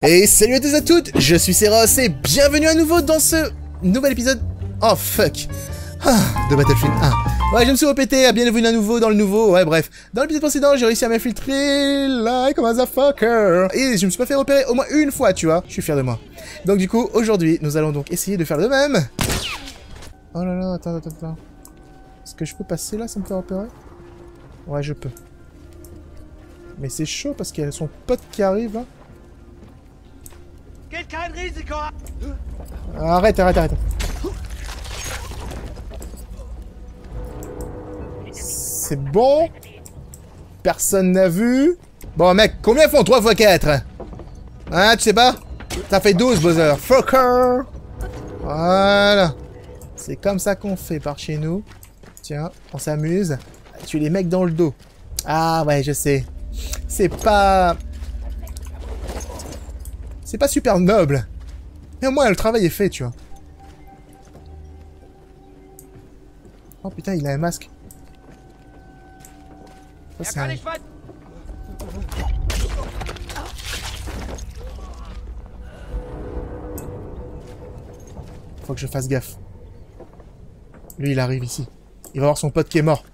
Et salut à tous et à toutes, je suis Seros et bienvenue à nouveau dans ce nouvel épisode... Oh fuck de Battlefield 1. Ouais, je me suis répété, bienvenue à nouveau dans le nouveau, ouais bref. Dans l'épisode précédent, j'ai réussi à m'infiltrer like a motherfucker. Et je me suis pas fait repérer au moins une fois, tu vois. Je suis fier de moi. Donc du coup, aujourd'hui, nous allons donc essayer de faire de même. Oh là là, attends. Est-ce que je peux passer là sans me faire repérer? Ouais, je peux. Mais c'est chaud parce qu'il y a son pote qui arrive là. Arrête. C'est bon. Personne n'a vu. Bon mec, combien font 3 x 4? Hein, tu sais pas? Ça fait 12, Bowser. Fucker. Voilà. C'est comme ça qu'on fait par chez nous. Tiens, on s'amuse. Tu les mecs dans le dos. Ah ouais, je sais. C'est pas super noble. Mais au moins le travail est fait, tu vois. Oh putain, il a un masque. Ça, c'est un... Faut que je fasse gaffe. Lui, il arrive ici. Il va voir son pote qui est mort.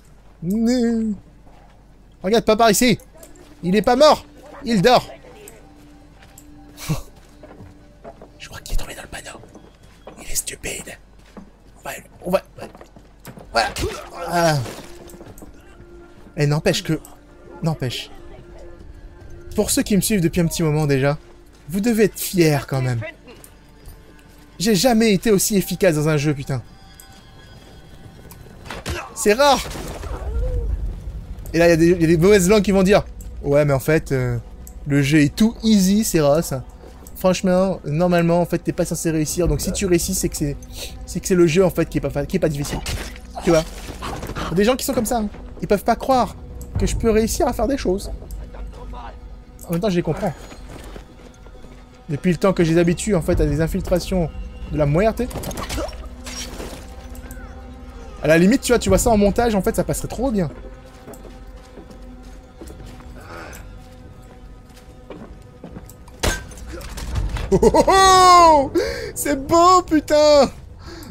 Regarde, pas par ici. Il est pas mort. Il dort. Je crois qu'il est tombé dans le panneau. Il est stupide. On va... Voilà. Ah. Et n'empêche que... N'empêche. Pour ceux qui me suivent depuis un petit moment déjà, vous devez être fiers quand même. J'ai jamais été aussi efficace dans un jeu, putain. C'est rare. Et là, il y a des mauvaises langues qui vont dire... Ouais, mais en fait, le jeu est tout easy, c'est Ross. Franchement, normalement, en fait, t'es pas censé réussir. Donc si tu réussis, c'est que c'est le jeu, en fait, qui est pas difficile. Tu vois. Il y a des gens qui sont comme ça. Hein. Ils peuvent pas croire que je peux réussir à faire des choses. En même temps, je les comprends. Depuis le temps que je les habitue, en fait, à des infiltrations de la muerte. À la limite, tu vois ça en montage, en fait, ça passerait trop bien. Oh, c'est beau, putain!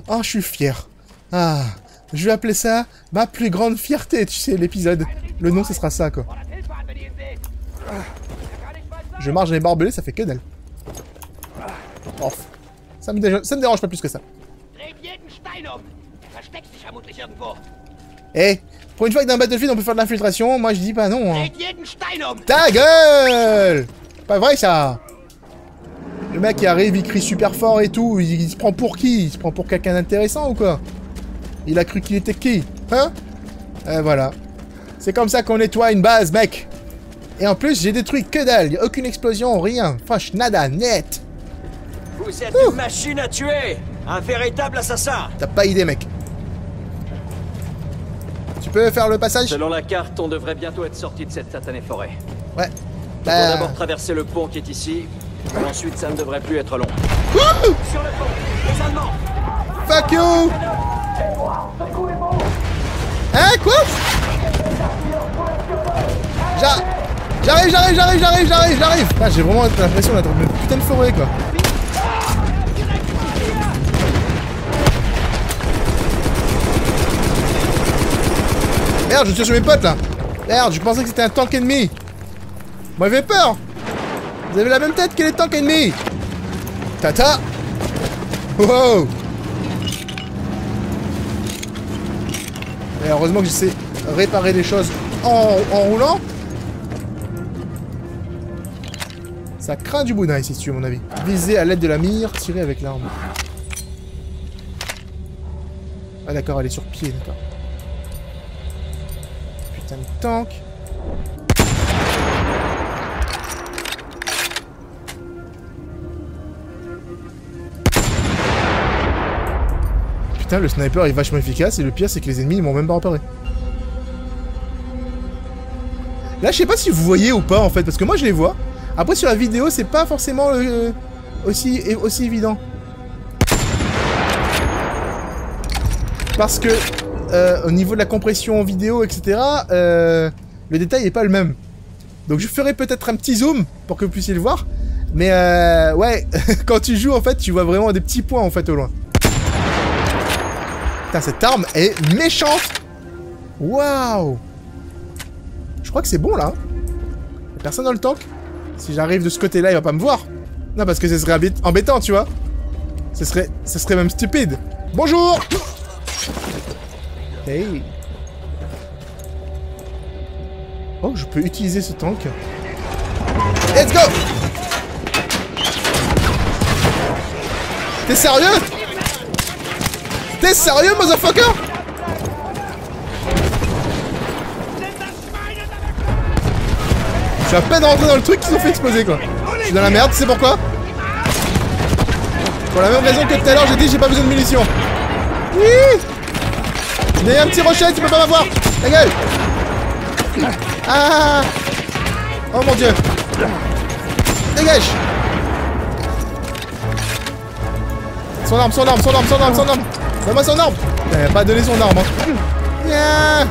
Oh, je suis fier. Ah, je vais appeler ça ma plus grande fierté, tu sais, l'épisode. Le nom, ce sera ça, quoi. Je marche dans les barbelés, ça fait que dalle. Oh, ça me dérange pas plus que ça. Eh, pour une fois que dans Battlefield on peut faire de l'infiltration, moi je dis pas non. Hein. Ta gueule! Pas vrai ça! Le mec il arrive, il crie super fort et tout, il se prend pour qui? Il se prend pour quelqu'un d'intéressant ou quoi? Il a cru qu'il était qui? Hein? Et voilà. C'est comme ça qu'on nettoie une base, mec! Et en plus, j'ai détruit que dalle, y'a aucune explosion, rien. Franch, nada, net! Vous êtes une machine à tuer! Un véritable assassin! T'as pas idée, mec. Tu peux faire le passage? Selon la carte, on devrait bientôt être sorti de cette satanée forêt. Ouais. On va d'abord traverser le pont qui est ici, et ensuite ça ne devrait plus être long. Sur le pont, les Allemands! Fuck you! Hein, quoi? J'arrive! Ah, j'ai vraiment l'impression d'être une putain de forêt, quoi. Merde, je tire sur mes potes, là. Merde, je pensais que c'était un tank ennemi. Vous m'avez peur. Vous avez la même tête que les tanks ennemis. Tata. Wow. Et heureusement que je sais réparer les choses en roulant. Ça craint du boudin ici, si tu veux, mon avis. Viser à l'aide de la mire, tirer avec l'arme. Ah d'accord, elle est sur pied, d'accord. Putain de tank. Putain, le sniper est vachement efficace et le pire c'est que les ennemis ils m'ont même pas repéré. Là, je sais pas si vous voyez ou pas en fait, parce que moi je les vois. Après sur la vidéo, c'est pas forcément aussi évident. Parce que au niveau de la compression vidéo, etc., le détail est pas le même. Donc je ferai peut-être un petit zoom pour que vous puissiez le voir. Mais ouais, quand tu joues en fait, tu vois vraiment des petits points en fait au loin. Putain, cette arme est méchante. Waouh. Je crois que c'est bon là. Y'a personne dans le tank. Si j'arrive de ce côté-là, il va pas me voir. Non, parce que ce serait embêtant, tu vois. Ce serait même stupide. Bonjour. Hey. Oh, je peux utiliser ce tank. Let's go. T'es sérieux? T'es sérieux, motherfucker? Je suis à peine rentré dans le truc qu'ils ont fait exploser, quoi. Je suis dans la merde, tu sais pourquoi? Pour la même raison que tout à l'heure, j'ai dit j'ai pas besoin de munitions. Oui. Mais un petit rocher, tu peux pas m'avoir. Ta gueule. Ah. Oh mon dieu. Dégage. Son arme, son arme, son arme, son arme, son arme. Donne-moi son arme. Il a pas donné son arme. Hein.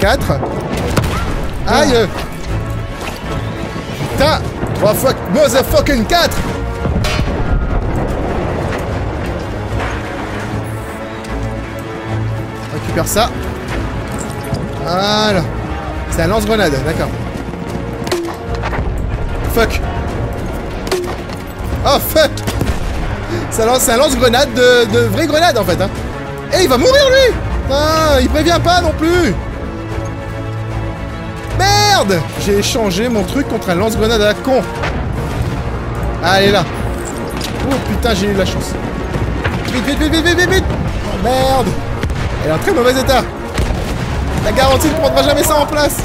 4. Aïe. Putain. Oh fuck. Motherfucking 4. Récupère ça. Voilà. C'est un lance-grenade, d'accord. Fuck. Oh fuck. C'est un lance-grenade de vraie grenade en fait. Hein. Et il va mourir lui. Ah, il prévient pas non plus. Merde. J'ai échangé mon truc contre un lance-grenade à la con. Ah, elle est là. Oh putain, j'ai eu de la chance. Vite, vite, vite, vite, vite, vite. Oh, merde. Elle est en très mauvais état. La garantie ne prendra jamais ça en place.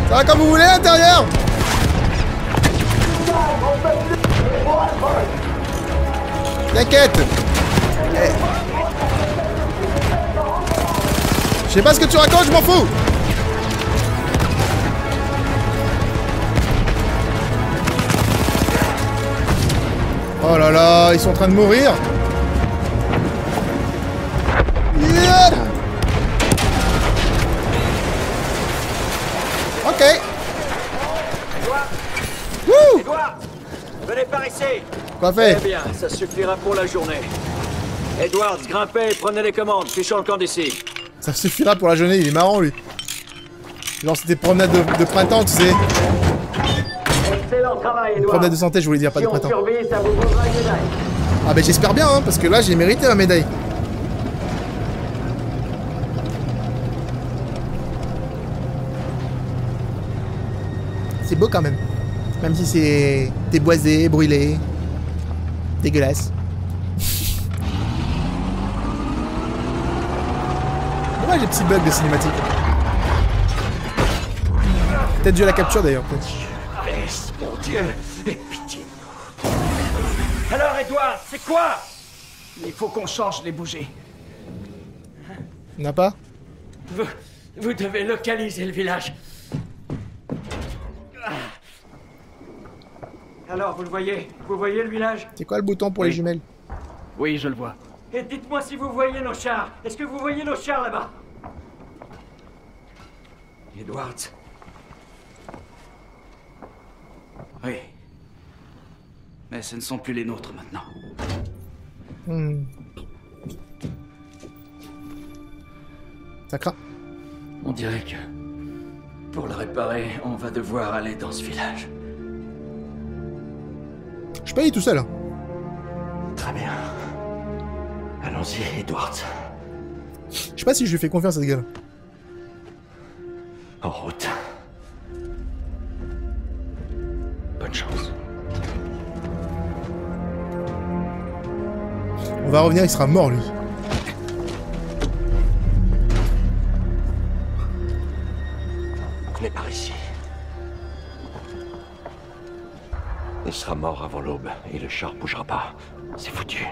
Ça va comme vous voulez à l'intérieur. T'inquiète. Je sais pas ce que tu racontes, je m'en fous. Oh là là, ils sont en train de mourir. Yeah. Ok. Wouh. Edward, venez par ici. Quoi fait? Eh bien, ça suffira pour la journée. Edward, grimpez et prenez les commandes. Fichons le camp d'ici. Ça suffira pour la journée, il est marrant lui. Genre c'était promenade de printemps, tu sais. Excellent travail, Edward. Promenade de santé, je voulais dire, pas de Si on printemps. survit, ça vous vaudra une médaille. Ah ben j'espère bien, hein, parce que là j'ai mérité ma médaille. C'est beau quand même. Même si c'est déboisé, brûlé. Dégueulasse. Pourquoi j'ai des petits bugs de cinématique? Peut-être dû à la capture d'ailleurs. Laisse, mon Dieu, aie pitié. Alors, Edward, c'est quoi? Il faut qu'on change les bougies. On n'a pas? Vous devez localiser le village. Alors, vous le voyez? Vous voyez le village? C'est quoi le bouton pour les jumelles? Oui, je le vois. Et dites-moi si vous voyez nos chars. Est-ce que vous voyez nos chars là-bas? Edward. Oui. Mais ce ne sont plus les nôtres maintenant. Ça craint. On dirait que... pour le réparer, on va devoir aller dans ce village. Je suis pas allé tout seul. Hein. Très bien. Allons-y, Edward. Je sais pas si je lui fais confiance à ce gars-là. En route. Bonne chance. On va revenir, il sera mort lui. Venez par ici. Il sera mort avant l'aube et le char bougera pas. C'est foutu.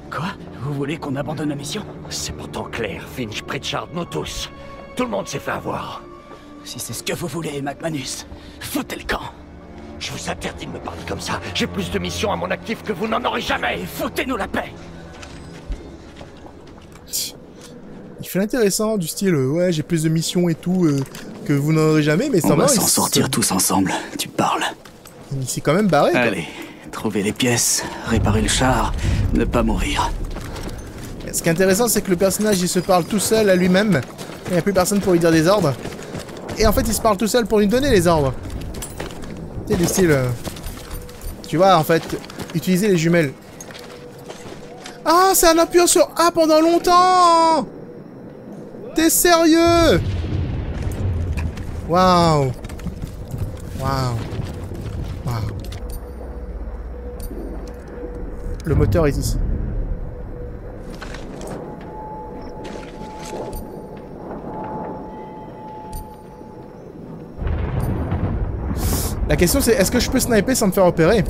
Quoi? Vous voulez qu'on abandonne la mission? C'est pourtant clair, Finch, Pritchard, nous tous. Tout le monde s'est fait avoir. Si c'est ce que vous voulez, McManus, foutez le camp. Je vous interdis de me parler comme ça. J'ai plus de missions à mon actif que vous n'en aurez jamais. Et foutez-nous la paix. Il fait l'intéressant du style ouais j'ai plus de missions et tout que vous n'en aurez jamais mais On ça va s'en sortir tous ensemble. Tu parle. Il s'est quand même barré, quoi. Allez, trouver les pièces, réparer le char, ne pas mourir. Ce qui est intéressant, c'est que le personnage, il se parle tout seul à lui-même. Il n'y a plus personne pour lui dire des ordres. Et en fait, il se parle tout seul pour lui donner les ordres. C'est du style... Tu vois, en fait, utiliser les jumelles. Ah, c'est un appuyant sur A pendant longtemps! T'es sérieux? Waouh! Waouh! Waouh! Le moteur est ici. La question c'est, est-ce que je peux sniper sans me faire opérer?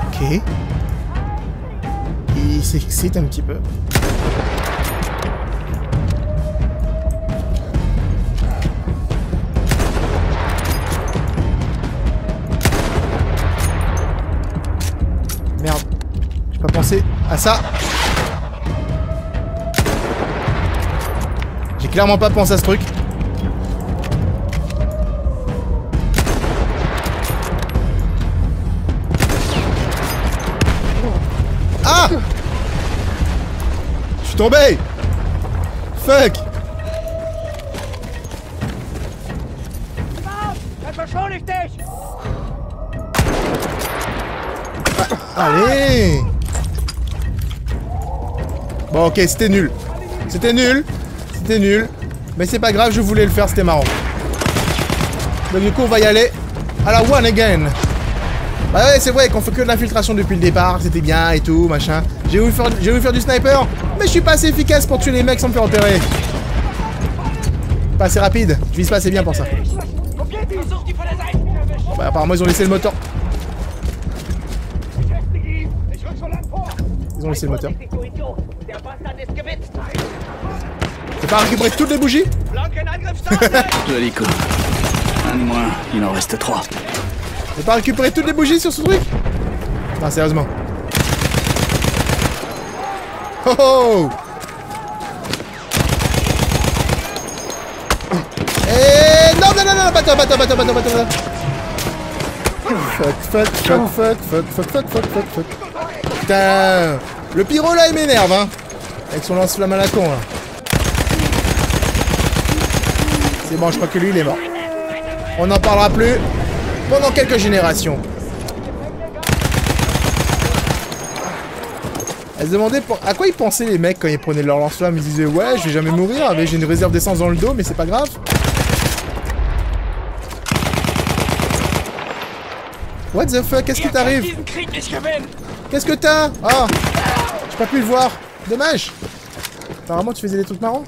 Ok. Il s'excite un petit peu. Merde. J'ai pas pensé à ça. J'ai clairement pas pensé à ce truc. Ah! Je suis tombé! Fuck! Allez! Bon, ok, c'était nul. C'était nul. C'était nul. Mais c'est pas grave, je voulais le faire, c'était marrant. Donc du coup, on va y aller à la one again. Bah ouais, c'est vrai qu'on fait que de l'infiltration depuis le départ, c'était bien et tout, machin. J'ai voulu faire du sniper, mais je suis pas assez efficace pour tuer les mecs sans me faire repérer. Pas assez rapide, je vise pas assez bien pour ça. Bah apparemment ils ont laissé le moteur. Ils ont laissé le moteur. T'as pas récupéré toutes les bougies? Joli coup. Un de moins, il en reste 3. T'as pas récupéré toutes les bougies sur ce truc? Non, sérieusement. Oh oh! Eh non, non, non, non, bateau. Fuck. Putain, le pyro là il m'énerve, hein. Avec son lance-flamme à la con là. C'est bon, je crois que lui il est mort. On n'en parlera plus pendant quelques générations. Elle se demandait à quoi ils pensaient les mecs quand ils prenaient leur lance-flamme. Ils disaient ouais, je vais jamais mourir, mais j'ai une réserve d'essence dans le dos, mais c'est pas grave. What the fuck, qu'est-ce qui t'arrive? Qu'est-ce que t'as? Ah, j'ai pas pu le voir. Dommage. Apparemment tu faisais des trucs marrants.